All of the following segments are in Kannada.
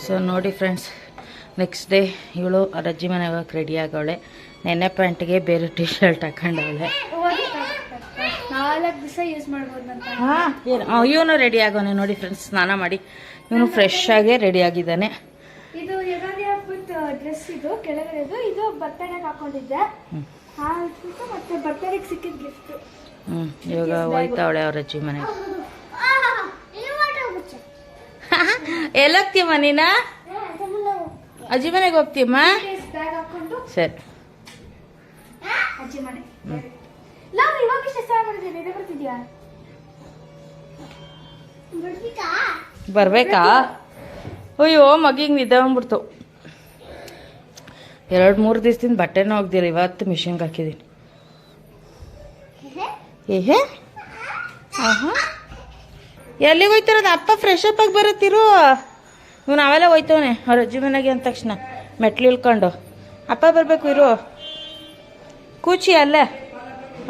ಸೊ ನೋಡಿ ಫ್ರೆಂಡ್ಸ್, ನೆಕ್ಸ್ಟ್ ಡೇ ಇವಳು ಅಜ್ಜಿ ಮನೆಗೆ ಹೋಗಕ್ಕೆ ರೆಡಿ ಆಗವಳೆ. ನೆನ್ನೆ ಪ್ಯಾಂಟ್ಗೆ ಬೇರೆ ಟಿ ಶರ್ಟ್ ಹಾಕೊಂಡವಳೆ. ಹಾಂ, ಇವನು ರೆಡಿ ಆಗೋನೆ ನೋಡಿ ಫ್ರೆಂಡ್ಸ್. ಸ್ನಾನ ಮಾಡಿ ಇವನು ಫ್ರೆಶ್ ಆಗಿ ರೆಡಿ ಆಗಿದ್ದಾನೆ. ಇದು ಡ್ರೆಸ್, ಇದು ಕೆಳಗಡೆದು, ಇದು ಬರ್ತಡೆಗೆ ಹಾಕೊಂಡಿದ್ದೆ. ಮತ್ತೆ ಬರ್ತಡೆಗೆ ಸಿಕ್ಕಿದ ಗಿಫ್ಟ್. ಇವಾಗ ಹೋಯ್ತಾವಳೆ ಅವ್ರ ಅಜ್ಜಿ ಮನೆಗೆ. ಎಲ್ಲೋಗ್ತೀಯಮ್ಮ ನೀನ? ಅಜ್ಜಿ ಮನೆಗೆ ಹೋಗ್ತೀಯಮ್ಮ? ಸರಿ. ಅಜ್ಜಿ ಮನೆ ಬರ್ಬೇಕಾ? ಅಯ್ಯೋ ಮಗಿಗೆ ನಿದ್ದೆ ಬಂದ್ಬಿಡ್ತು. 2-3 ದಿವಸದಿಂದ ಬಟ್ಟೆನೂ ಹೋಗ್ದಿಲ್ಲ. ಇವತ್ತು ಮಿಷಿನ್ಗೆ ಹಾಕಿದ್ದೀನಿ. ಏಹೇ ಎಲ್ಲಿಗೆ ಹೋಯ್ತಾರದ? ಅಪ್ಪ ಫ್ರೆಶ್ ಅಪ್ ಆಗಿ ಬರುತ್ತಿರು. ಇವ್ನು ಅವೆಲ್ಲ ಹೋಯ್ತವನೆ ಅವ್ರ ಅಜ್ಜಿ ಮನೆಗೆ ಅಂದ ತಕ್ಷಣ ಮೆಟ್ಲು ಇಳ್ಕೊಂಡು. ಅಪ್ಪ ಬರಬೇಕು ಇರು. ಕೂಚಿ ಅಲ್ಲ,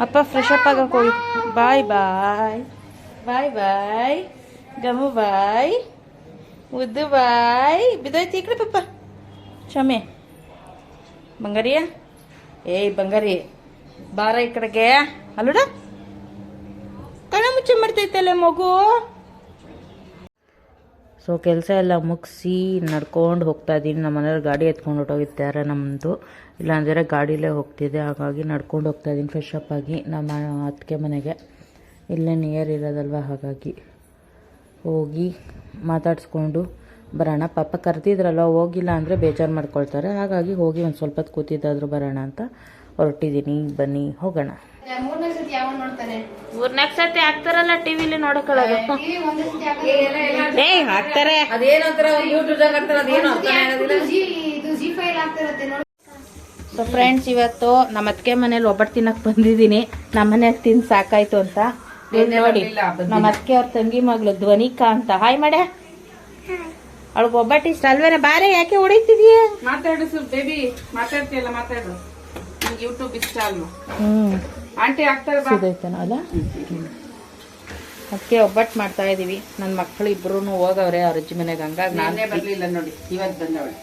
ಅಪ್ಪ ಫ್ರೆಶ್ ಅಪ್ ಆಗಕ್ಕೆ ಹೋಗಿ. ಬಾಯ್ ಬಾಯ್ ಬಾಯ್ ಬಾಯ್ ಗಮು ಬಾಯ್ ಉದ್ದು ಬಾಯ್. ಬಿದ್ದೋಯ್ತು ಈ ಕಡೆ ಪಪ್ಪ. ಕ್ಷಮೆ ಬಂಗಾರಿಯ. ಏಯ್ ಬಂಗಾರಿ ಬಾರ ಈ ಕಡೆಗೆ. ಅಲ್ಲುಡ ಕಣ ಮುಚ್ಚೆ ಮಾಡ್ತೈತಲ್ಲ ಮಗು. ಸೊ ಕೆಲಸ ಎಲ್ಲ ಮುಗಿಸಿ ನಡ್ಕೊಂಡು ಹೋಗ್ತಾ ಇದ್ದೀನಿ. ನಮ್ಮ ಮನೆಯವ್ರು ಗಾಡಿ ಎತ್ಕೊಂಡು ಹೊಟ್ಟೋಗಿದ್ದಾರೆ ನಮ್ಮದು. ಇಲ್ಲಾಂದರೆ ಗಾಡಿಲೇ ಹೋಗ್ತಿದ್ದೆ. ಹಾಗಾಗಿ ನಡ್ಕೊಂಡು ಹೋಗ್ತಾ ಇದ್ದೀನಿ ಫ್ರೆಶ್ ಅಪ್ ಆಗಿ ನಮ್ಮ ಅತ್ತಿಗೆ ಮನೆಗೆ. ಇಲ್ಲೇ ನಿಯರ್ ಇರೋದಲ್ವ, ಹಾಗಾಗಿ ಹೋಗಿ ಮಾತಾಡಿಸ್ಕೊಂಡು ಬರೋಣ. ಪಾಪ ಕರೆದಿದ್ರಲ್ಲ, ಹೋಗಿಲ್ಲ ಅಂದರೆ ಬೇಜಾರು ಮಾಡ್ಕೊಳ್ತಾರೆ. ಹಾಗಾಗಿ ಹೋಗಿ ಒಂದು ಸ್ವಲ್ಪ ಹೊತ್ತು ಕೂತಿದ್ದಾದರೂ ಬರೋಣ ಅಂತ ಹೊರಟಿದ್ದೀನಿ. ಬನ್ನಿ ಹೋಗೋಣ. 3 ಸತಿ ಹಾಕ್ತಾರಲ್ಲ ಟಿವಿಲಿ ನೋಡಕೊಳ್ಳೋದು. ಏಯ್ ಹಾಕ್ತಾರೆ. ಸೊ ಫ್ರೆಂಡ್ಸ್, ಇವತ್ತು ನಮ್ಮ ಅತ್ತಿಗೆ ಮನೇಲಿ ಒಬ್ಬಟ್ಟು ತಿನ್ನಕ್ಕೆ ಬಂದಿದ್ದೀನಿ. ನಮ್ಮ ಮನೇಲಿ ತಿಂದು ಸಾಕಾಯ್ತು ಅಂತ. ನೋಡಿ ನಮ್ಮ ಅತ್ತಿಗೆ ಅವ್ರ ತಂಗಿ ಮಗಳು ಧ್ವನಿಕಾ ಅಂತ. ಹಾಯ್ ಮಾಡೆ. ಅವಳಿಗೆ ಒಬ್ಬಟ್ಟು ಇಷ್ಟ ಅಲ್ವೇನ? ಬಾರೆ ಯಾಕೆ ಹೊಡಿತಿದೀಯ? ಮಾತಾಡು ಬೇಬಿ, ಮಾತಾಡ್ತೀಯಲ್ಲ ಮಾತಾಡು. ಯೂಟ್ಯೂಬ್ ಇಷ್ಟ ಅಲ್ವಾ? ಆಂಟಿ ಆಗ್ತಾರೆ ಅಲ್ಲ. ಅದಕ್ಕೆ ಒಬ್ಬಟ್ಟು ಮಾಡ್ತಾ ಇದೀವಿ. ನನ್ನ ಮಕ್ಕಳು ಇಬ್ರು ಹೋಗವ್ರೆ ಅವ್ರ ಅಜ್ಜಿ ಮನೆಗೆ. ಹಂಗಾಗಿ ನಾನೇ ಬರ್ಲಿಲ್ಲ ನೋಡಿ, ಇವತ್ತು ಬಂದವಳೆ.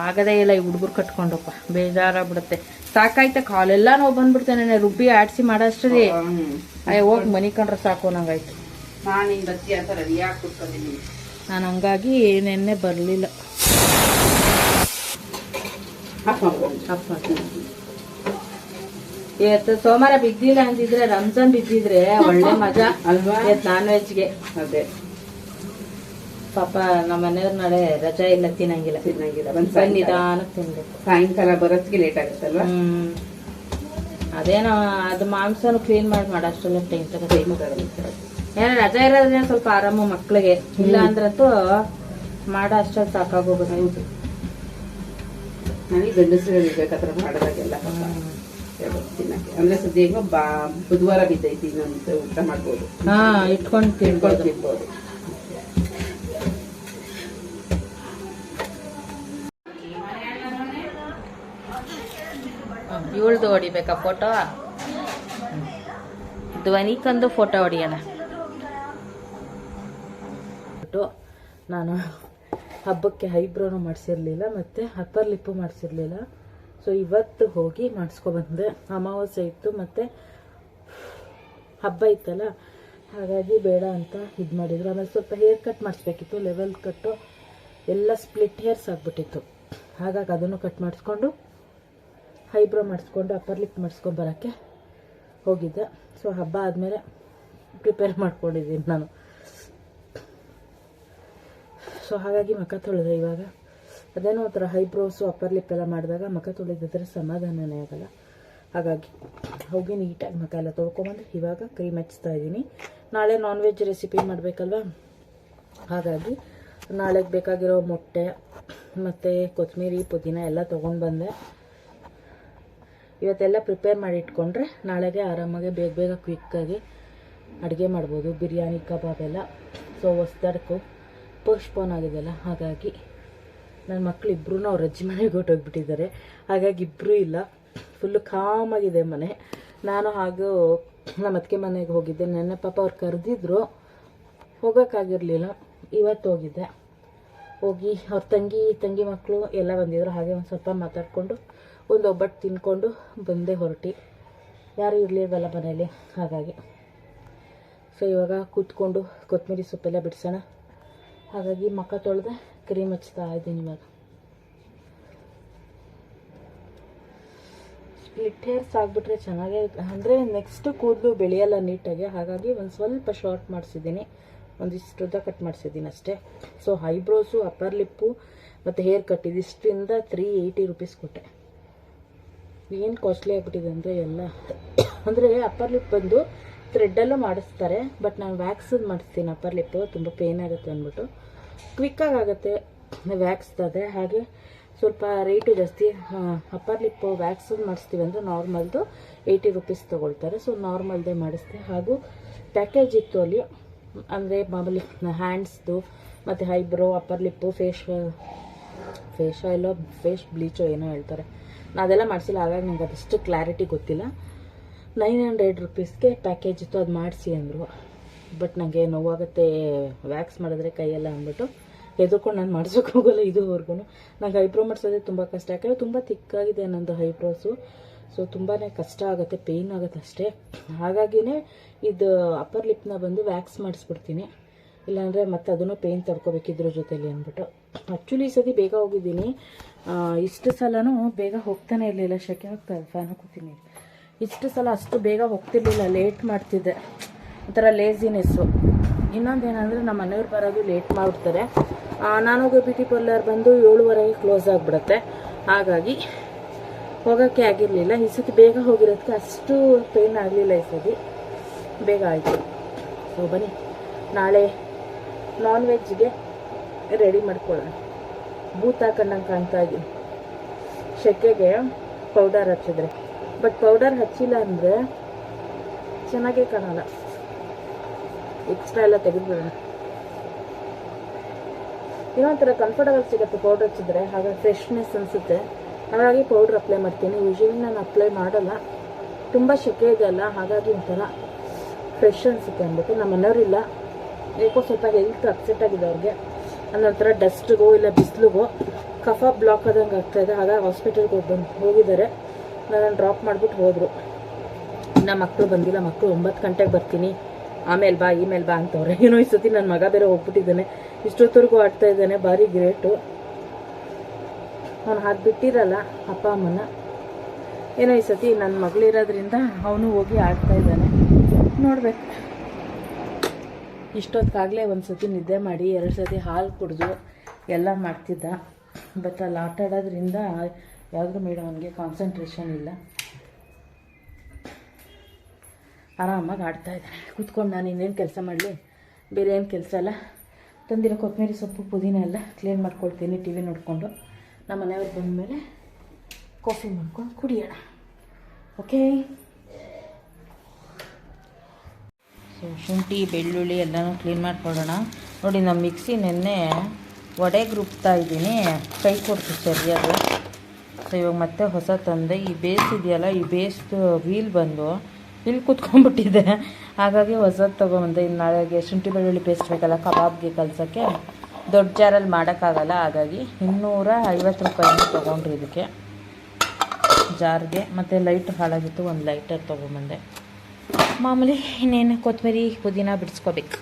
ಆಗದೇ ಇಲ್ಲ ಈ ಹುಡುಗರು ಕಟ್ಕೊಂಡಪ್ಪ. ಬೇಜಾರಾಗ್ಬಿಡುತ್ತೆ. ಸಾಕಾಯ್ತ, ಕಾಲೆಲ್ಲ ನೋವು ಬಂದ್ಬಿಡ್ತೇನೆ. ರುಬ್ಬಿ ಆಡಿಸಿ ಮಾಡೋಷ್ಟೇ ಹೋಗಿ ಮನಿ ಕಂಡ್ರೆ ಸಾಕು ನಂಗಾಯ್ತು. ನಾನು ಹಂಗಾಗಿ ನೆನ್ನೆ ಬರಲಿಲ್ಲ. ಇವತ್ತು ಸೋಮವಾರ ಬಿದ್ದಿಲ್ಲ ಅಂದಿದ್ರೆ, ರಂಜಾನ್ ಬಿದ್ದಿದ್ರೆ ಒಳ್ಳೆ ಮಜಾ ಅಲ್ವಾ ನಾನ್ ವೆಜ್ಗೆ. ಅದೇ ಪಾಪ ನಮ್ಮ ಮನೆಯವ್ರ ನಾಳೆ ರಜಾ ಇಲ್ಲ, ತಿನ್ನಂಗಿಲ್ಲ. ನಿಧಾನಕ್ಕೆ ತಿನ್ಬೇಕು. ಸಾಯಂಕಾಲ ಬರೋದ್ಗೆ ಲೇಟ್ ಆಗುತ್ತಲ್ವಾ? ಅದೇನೋ ಅದು ಮಾಂಸನು ಕ್ಲೀನ್ ಮಾಡೋಷ್ಟೆಲ್ಲ ಟೈಮ್ ತಗೋ. ಏನೋ ರಜಾ ಇರೋದ್ರೆ ಸ್ವಲ್ಪ ಆರಾಮು ಮಕ್ಳಿಗೆ. ಇಲ್ಲ ಅಂದ್ರಂತೂ ಮಾಡೋ ಅಷ್ಟೊಂದು ಸಾಕಾಗೋಗುತ್ತೆ. ನನಗೆ ಗಂಡಸರು ಇರ್ಬೇಕಾದ್ರೆ ಮಾಡೋದಾಗೆಲ್ಲ ತಿನ್ನಕ್ಕೆ. ಅಂದ್ರೆ ಸದ್ಯ ಬುಧವಾರ ಬಿದ್ದೈತಿ, ಇನ್ನೊಂದು ಊಟ ಮಾಡ್ಬೋದು. ಇಟ್ಕೊಂಡು ತಿನ್ಬೋದು. ಇವಳ್ದು ಹೊಡಿಬೇಕಾ ಫೋಟೋ? ಧ್ವನಿಕಂದು ಫೋಟೋ ಹೊಡಿಯೋಣ. ನಾನು ಹಬ್ಬಕ್ಕೆ ಐಬ್ರೋನು ಮಾಡಿಸಿರ್ಲಿಲ್ಲ, ಮತ್ತು ಅಪ್ಪರ್ ಲಿಪ್ಪು ಮಾಡಿಸಿರ್ಲಿಲ್ಲ. ಸೊ ಇವತ್ತು ಹೋಗಿ ಮಾಡಿಸ್ಕೊಬಂದೆ. ಅಮಾವಾಸ್ಯೆ ಇತ್ತು ಮತ್ತು ಹಬ್ಬ ಇತ್ತಲ್ಲ, ಹಾಗಾಗಿ ಬೇಡ ಅಂತ ಇದು ಮಾಡಿದ್ರು. ಆಮೇಲೆ ಸ್ವಲ್ಪ ಹೇರ್ ಕಟ್ ಮಾಡಿಸ್ಬೇಕಿತ್ತು, ಲೆವೆಲ್ ಕಟ್ಟು. ಎಲ್ಲ ಸ್ಪ್ಲಿಟ್ ಹೇರ್ಸ್ ಆಗಿಬಿಟ್ಟಿತ್ತು. ಹಾಗಾಗಿ ಅದನ್ನು ಕಟ್ ಮಾಡಿಸ್ಕೊಂಡು ಐಬ್ರೋ ಮಾಡಿಸ್ಕೊಂಡು ಅಪ್ಪರ್ ಲಿಪ್ ಮಾಡಿಸ್ಕೊಂಡು ಬರೋಕ್ಕೆ ಹೋಗಿದ್ದೆ. ಸೊ ಹಬ್ಬ ಆದಮೇಲೆ ಪ್ರಿಪೇರ್ ಮಾಡ್ಕೊಂಡಿದ್ದೀನಿ ನಾನು. ಸೊ ಹಾಗಾಗಿ ಮುಖ ತೊಳೆದೆ. ಇವಾಗ ಅದೇನೋ ಒಂಥರ ಐಬ್ರೋಸು ಅಪ್ಪರ್ ಲಿಪ್ ಎಲ್ಲ ಮಾಡಿದಾಗ ಮುಖ ತೊಳೆದಿದ್ರೆ ಸಮಾಧಾನನೇ ಆಗಲ್ಲ. ಹಾಗಾಗಿ ಹೋಗಿ ನೀಟಾಗಿ ಮುಖ ಎಲ್ಲ ತೊಳ್ಕೊಂಬಂದು ಇವಾಗ ಕ್ರೀಮ್ ಹಚ್ತಾ ಇದ್ದೀನಿ. ನಾಳೆ ನಾನ್ ವೆಜ್ ರೆಸಿಪಿ ಮಾಡಬೇಕಲ್ವ, ಹಾಗಾಗಿ ನಾಳೆಗೆ ಬೇಕಾಗಿರೋ ಮೊಟ್ಟೆ ಮತ್ತು ಕೊತ್ತಂಬರಿ ಪುದೀನ ಎಲ್ಲ ತೊಗೊಂಡು ಬಂದೆ. ಇವತ್ತೆಲ್ಲ ಪ್ರಿಪೇರ್ ಮಾಡಿ ಇಟ್ಕೊಂಡ್ರೆ ನಾಳೆಗೆ ಆರಾಮಾಗಿ ಬೇಗ ಬೇಗ ಕ್ವಿಕ್ಕಾಗಿ ಅಡುಗೆ ಮಾಡ್ಬೋದು. ಬಿರಿಯಾನಿ ಕಬಾಬ್ ಎಲ್ಲ. ಸೊ ಹೊಸ್ದಡ್ಕು ಪೋಸ್ಟ್ಪೋನ್ ಆಗಿದೆಯಲ್ಲ, ಹಾಗಾಗಿ ನನ್ನ ಮಕ್ಕಳು ಇಬ್ಬರೂ ಅವ್ರ ಅಜ್ಜಿ ಮನೆಗೆ ಹೊಟ್ಟೋಗ್ಬಿಟ್ಟಿದ್ದಾರೆ. ಹಾಗಾಗಿ ಇಬ್ಬರೂ ಇಲ್ಲ, ಫುಲ್ಲು ಕಾಮಾಗಿದೆ ಮನೆ. ನಾನು ಹಾಗೂ ನಮ್ಮ ಅತ್ತಿಗೆ ಮನೆಗೆ ಹೋಗಿದ್ದೆ. ನೆನ್ನೆ ಪಾಪ ಅವ್ರು ಕರೆದಿದ್ರು, ಹೋಗೋಕ್ಕಾಗಿರಲಿಲ್ಲ. ಇವತ್ತು ಹೋಗಿದ್ದೆ. ಹೋಗಿ ಅವ್ರ ತಂಗಿ ಮಕ್ಕಳು ಎಲ್ಲ ಬಂದಿದ್ರು. ಹಾಗೆ ಒಂದು ಸ್ವಲ್ಪ ಮಾತಾಡಿಕೊಂಡು ಒಂದು ಒಬ್ಬಟ್ಟು ತಿನ್ಕೊಂಡು ಬಂದೆ ಹೊರಟಿ. ಯಾರೂ ಇರಲಿಲ್ವಲ್ಲ ಮನೇಲಿ, ಹಾಗಾಗಿ. ಸೊ ಇವಾಗ ಕೂತ್ಕೊಂಡು ಕೊತ್ತಂಬರಿ ಸೊಪ್ಪೆಲ್ಲ ಬಿಡಿಸೋಣ. ಹಾಗಾಗಿ ಮುಖ ತೊಳೆದೆ ಕ್ರೀಮ್ ಹಚ್ತಾ ಇದ್ದೀನಿ. ಇವಾಗ ಸ್ಪ್ಲಿಟ್ ಹೇರ್ಸ್ ಆಗಿಬಿಟ್ರೆ ಚೆನ್ನಾಗೇ, ಅಂದರೆ ನೆಕ್ಸ್ಟ್ ಕೂದಲು ಬೆಳೆಯಲ್ಲ ನೀಟಾಗಿ. ಹಾಗಾಗಿ ಒಂದು ಸ್ವಲ್ಪ ಶಾರ್ಟ್ ಮಾಡಿಸಿದ್ದೀನಿ, ಒಂದಿಷ್ಟು ಉದ್ದ ಕಟ್ ಮಾಡಿಸಿದ್ದೀನಿ ಅಷ್ಟೇ. ಸೊ ಐಬ್ರೋಸು, ಅಪ್ಪರ್ ಲಿಪ್ಪು ಮತ್ತು ಹೇರ್ ಕಟ್ ಇದಿಷ್ಟರಿಂದ 380 ರೂಪೀಸ್ ಕೊಟ್ಟೆ. ಏನು ಕಾಸ್ಟ್ಲಿ ಆಗಿಬಿಟ್ಟಿದೆ ಅಂದರೆ ಎಲ್ಲ. ಅಂದರೆ ಅಪ್ಪರ್ ಲಿಪ್ ಬಂದು ಥ್ರೆಡ್ಡಲ್ಲೂ ಮಾಡಿಸ್ತಾರೆ, ಬಟ್ ನಾನು ವ್ಯಾಕ್ಸಲ್ಲಿ ಮಾಡಿಸ್ತೀನಿ ಅಪ್ಪರ್ ಲಿಪ್ಪು. ತುಂಬ ಪೇನ್ ಆಗುತ್ತೆ ಅಂದ್ಬಿಟ್ಟು, ಕ್ವಿಕ್ಕಾಗಿ ಆಗುತ್ತೆ ವ್ಯಾಕ್ಸ್ದಾದರೆ. ಹಾಗೆ ಸ್ವಲ್ಪ ರೇಟು ಜಾಸ್ತಿ. ಅಪ್ಪರ್ ಲಿಪ್ಪು ವ್ಯಾಕ್ಸಲ್ಲಿ ಮಾಡಿಸ್ತೀವಿ ಅಂದರೆ ನಾರ್ಮಲ್ದು 80 ರೂಪೀಸ್ ತೊಗೊಳ್ತಾರೆ. ಸೊ ನಾರ್ಮಲ್ದೇ ಮಾಡಿಸ್ದೆ. ಹಾಗೂ ಪ್ಯಾಕೇಜ್ ಇತ್ತು ಅಲ್ಲಿ, ಅಂದರೆ ಮಾಮೂಲಿ ಹ್ಯಾಂಡ್ಸ್ದು ಮತ್ತು ಐಬ್ರೋ, ಅಪ್ಪರ್ ಲಿಪ್ಪು, ಫೇಸ್ ಆಯಿಲೋ ಫೇಸ್ ಬ್ಲೀಚೋ ಏನೋ ಹೇಳ್ತಾರೆ. ನಾನು ಅದೆಲ್ಲ ಮಾಡಿಸಿಲ್ಲ, ಹಾಗಾಗಿ ನನಗೆ ಅದಷ್ಟು ಕ್ಲಾರಿಟಿ ಗೊತ್ತಿಲ್ಲ. 900 ರೂಪೀಸ್ಗೆ ಪ್ಯಾಕೇಜ್ ಇತ್ತು, ಅದು ಮಾಡಿಸಿ ಅಂದರು. ಬಟ್ ನನಗೆ ನೋವಾಗುತ್ತೆ ವ್ಯಾಕ್ಸ್ ಮಾಡಿದ್ರೆ ಕೈಯೆಲ್ಲ ಅಂದ್ಬಿಟ್ಟು ಎದುರ್ಕೊಂಡು ನಾನು ಮಾಡ್ಸೋಕೆ ಹೋಗೋಲ್ಲ ಇದುವರೆಗೂ. ನಂಗೆ ಐಬ್ರೋ ಮಾಡಿಸೋದೇ ತುಂಬ ಕಷ್ಟ, ಯಾಕಂದರೆ ತುಂಬ ತಿಕ್ಕಾಗಿದೆ ನಂದು ಐಬ್ರೋಸು. ಸೊ ತುಂಬಾ ಕಷ್ಟ ಆಗುತ್ತೆ, ಪೇಯ್ನ್ ಆಗುತ್ತೆ ಅಷ್ಟೇ. ಹಾಗಾಗಿನೇ ಇದು ಅಪ್ಪರ್ ಲಿಪ್ನ ಬಂದು ವ್ಯಾಕ್ಸ್ ಮಾಡಿಸ್ಬಿಡ್ತೀನಿ, ಇಲ್ಲಾಂದರೆ ಮತ್ತೆ ಅದನ್ನು ಪೇಯ್ನ್ ತಡ್ಕೋಬೇಕಿದ್ರ ಜೊತೆಲಿ ಅಂದ್ಬಿಟ್ಟು. ಆ್ಯಕ್ಚುಲಿ ಈ ಸತಿ ಬೇಗ ಹೋಗಿದ್ದೀನಿ. ಇಷ್ಟು ಸಲನೂ ಬೇಗ ಹೋಗ್ತಾನೆ ಇರಲಿಲ್ಲ, ಶೆಕೆ ಆಗ್ತಾಯಿದೆ, ಫ್ಯಾನ್ ಹಾಕೋತೀನಿ. ಇಷ್ಟು ಸಲ ಅಷ್ಟು ಬೇಗ ಹೋಗ್ತಿರ್ಲಿಲ್ಲ, ಲೇಟ್ ಮಾಡ್ತಿದ್ದೆ, ಒಂಥರ ಲೇಸಿನೆಸ್ಸು. ಇನ್ನೊಂದೇನೆಂದರೆ ನಮ್ಮ ಮನೆಯವ್ರು ಬರೋದು ಲೇಟ್ ಮಾಡಿಬಿಡ್ತಾರೆ. ನಾನು ಹೋಗೋ ಬ್ಯೂಟಿ ಪಾರ್ಲರ್ ಬಂದು 7:30ಗೆ ಕ್ಲೋಸ್ ಆಗಿಬಿಡುತ್ತೆ. ಹಾಗಾಗಿ ಹೋಗೋಕ್ಕೆ ಆಗಿರಲಿಲ್ಲ. ಈ ಸತಿ ಬೇಗ ಹೋಗಿರೋದಕ್ಕೆ ಅಷ್ಟು ಪೇಯ್ನ್ ಆಗಲಿಲ್ಲ, ಈ ಸತಿ ಬೇಗ ಆಯಿತು. ಸೊ ಬನ್ನಿ ನಾಳೆ ನಾನ್ ವೆಜ್ಗೆ ರೆಡಿ ಮಾಡ್ಕೊಳ್ಳೋಣ. ಬೂತ್ ಹಾಕೊಂಡಂಗೆ ಕಾಣ್ತಾ ಇದ್ದೀನಿ ಶೆಕೆಗೆ ಪೌಡರ್ ಹಚ್ಚಿದ್ರೆ. ಬಟ್ ಪೌಡರ್ ಹಚ್ಚಿಲ್ಲ ಅಂದರೆ ಚೆನ್ನಾಗೇ ಕಾಣಲ್ಲ. ಎಕ್ಸ್ಟ್ರಾ ಎಲ್ಲ ತೆಗೆದುಬಿಡೋಣ. ಇನ್ನೊಂಥರ ಕಂಫರ್ಟಬಲ್ ಸಿಗುತ್ತೆ ಪೌಡರ್ ಹಚ್ಚಿದ್ರೆ, ಹಾಗಾಗಿ ಫ್ರೆಶ್ನೆಸ್ ಅನಿಸುತ್ತೆ. ಹಾಗಾಗಿ ಪೌಡ್ರ್ ಅಪ್ಲೈ ಮಾಡ್ತೀನಿ. ಯೂಶ್ವಲಿ ನಾನು ಅಪ್ಲೈ ಮಾಡಲ್ಲ, ತುಂಬ ಶೆಕೆ ಇದೆ ಅಲ್ಲ, ಹಾಗಾಗಿ ಒಂಥರ ಫ್ರೆಶ್ ಅನಿಸುತ್ತೆ ಅಂದ್ಬಿಟ್ಟು. ನಮ್ಮ ಮನೆಯವರಿಲ್ಲ, ಏಕೋ ಸ್ವಲ್ಪ ಹೆಲ್ತ್ ಅಪ್ಸೆಟ್ ಆಗಿದೆ ಅವ್ರಿಗೆ. ಒಂಥರ ಡಸ್ಟ್ಗೋ ಇಲ್ಲ ಬಿಸಿಲಿಗೋ ಕಫ ಬ್ಲಾಕ್ ಆದಂಗೆ ಆಗ್ತಾಯಿದೆ. ಹಾಗಾಗಿ ಹಾಸ್ಪಿಟಲ್ಗೆ ಹೋಗಿದ್ದಾರೆ. ನಾನು ಡ್ರಾಪ್ ಮಾಡಿಬಿಟ್ಟು ಹೋದರು. ನಮ್ಮ ಮಕ್ಕಳು ಬಂದಿಲ್ಲ. ಮಕ್ಕಳು 9 ಗಂಟೆಗೆ ಬರ್ತೀನಿ, ಆಮೇಲೆ ಬಾ ಇಮೇಲೆ ಬಾ ಅಂತವ್ರೆ. ಏನೋ ಈ ಸತಿ ನನ್ನ ಮಗ ಬೇರೆ ಹೋಗ್ಬಿಟ್ಟಿದ್ದಾನೆ, ಇಷ್ಟೊತ್ತವರೆಗೂ ಆಡ್ತಾ ಇದ್ದಾನೆ, ಭಾರಿ ಗ್ರೇಟು. ಅವನು ಹಾಗೆ ಬಿಟ್ಟಿರಲ್ಲ ಅಪ್ಪ ಅಮ್ಮನ. ಏನೋ ಈ ಸತಿ ನನ್ನ ಮಗಳಿರೋದ್ರಿಂದ ಅವನು ಹೋಗಿ ಆಡ್ತಾ ಇದ್ದಾನೆ. ನೋಡ್ಬೇಕು. ಇಷ್ಟೊತ್ತಿಗಾಗಲೇ ಒಂದು ಸತಿ ನಿದ್ದೆ ಮಾಡಿ 2 ಸತಿ ಹಾಲು ಕುಡಿದು ಎಲ್ಲ ಮಾಡ್ತಿದ್ದ. ಬಟ್ ಅಲ್ಲಿ ಆಟ ಆಡೋದ್ರಿಂದ ಯಾವುದ್ರ ಮೇಲೆ ಅವನಿಗೆ ಕಾನ್ಸಂಟ್ರೇಷನ್ ಇಲ್ಲ, ಆರಾಮಾಗಿ ಆಡ್ತಾ ಇದ್ದಾನೆ. ಕೂತ್ಕೊಂಡು ನಾನು ಇನ್ನೇನು ಕೆಲಸ ಮಾಡಲಿ, ಬೇರೆ ಏನು ಕೆಲಸ ಇಲ್ಲ. ತಂದಿರೋ ಕೊತ್ತಂಬರಿ ಸೊಪ್ಪು ಪುದೀನ ಎಲ್ಲ ಕ್ಲೀನ್ ಮಾಡ್ಕೊಳ್ತೀನಿ ಟಿ ವಿ ನೋಡಿಕೊಂಡು. ನಮ್ಮ ಮನೆಯವ್ರು ಬಂದಮೇಲೆ ಕಾಫಿ ಮಾಡ್ಕೊಂಡು ಕುಡಿಯೋಣ. ಓಕೆ. ಸೊ ಶುಂಠಿ ಬೆಳ್ಳುಳ್ಳಿ ಎಲ್ಲನೂ ಕ್ಲೀನ್ ಮಾಡ್ಕೊಳ್ಳೋಣ. ನೋಡಿ ನಮ್ಮ ಮಿಕ್ಸಿ ನೆನ್ನೆ ವಡೆಗೆ ರುಬ್ತಾ ಇದ್ದೀನಿ, ಕೈ ಕೊಡ್ತು ಸರಿಯಾಗಿ. ಸೊ ಇವಾಗ ಮತ್ತೆ ಹೊಸ ತಂದೆ. ಈ ಬೇಸ್ ಇದೆಯಲ್ಲ, ಈ ಬೇಸ್ದು ವೀಲ್ ಬಂದು ಇಲ್ಲಿ ಕೂತ್ಕೊಂಡ್ಬಿಟ್ಟಿದೆ. ಹಾಗಾಗಿ ಹೊಸದು ತೊಗೊಂಬಂದೆ. ಇನ್ನು ನಾಳೆಗೆ ಶುಂಠಿ ಬೆಳ್ಳುಳ್ಳಿ ಪೇಸ್ಟ್ ಬೇಕಲ್ಲ ಕಬಾಬ್ಗೆ ಕಲಸೋಕ್ಕೆ, ದೊಡ್ಡ ಜಾರಲ್ಲಿ ಮಾಡೋಕ್ಕಾಗಲ್ಲ. ಹಾಗಾಗಿ 250 ರೂಪಾಯಿನ ತೊಗೊಂಡ್ರಿ ಇದಕ್ಕೆ ಜಾರ್ಗೆ. ಮತ್ತು ಲೈಟ್ ಹಾಳಾಗಿತ್ತು, ಒಂದು ಲೈಟರ್ ತೊಗೊಂಬಂದೆ. ಮಾಮೂಲಿ ಇನ್ನೇನು ಕೊತ್ತಂಬರಿ ಪುದೀನ ಬಿಡಿಸ್ಕೋಬೇಕು.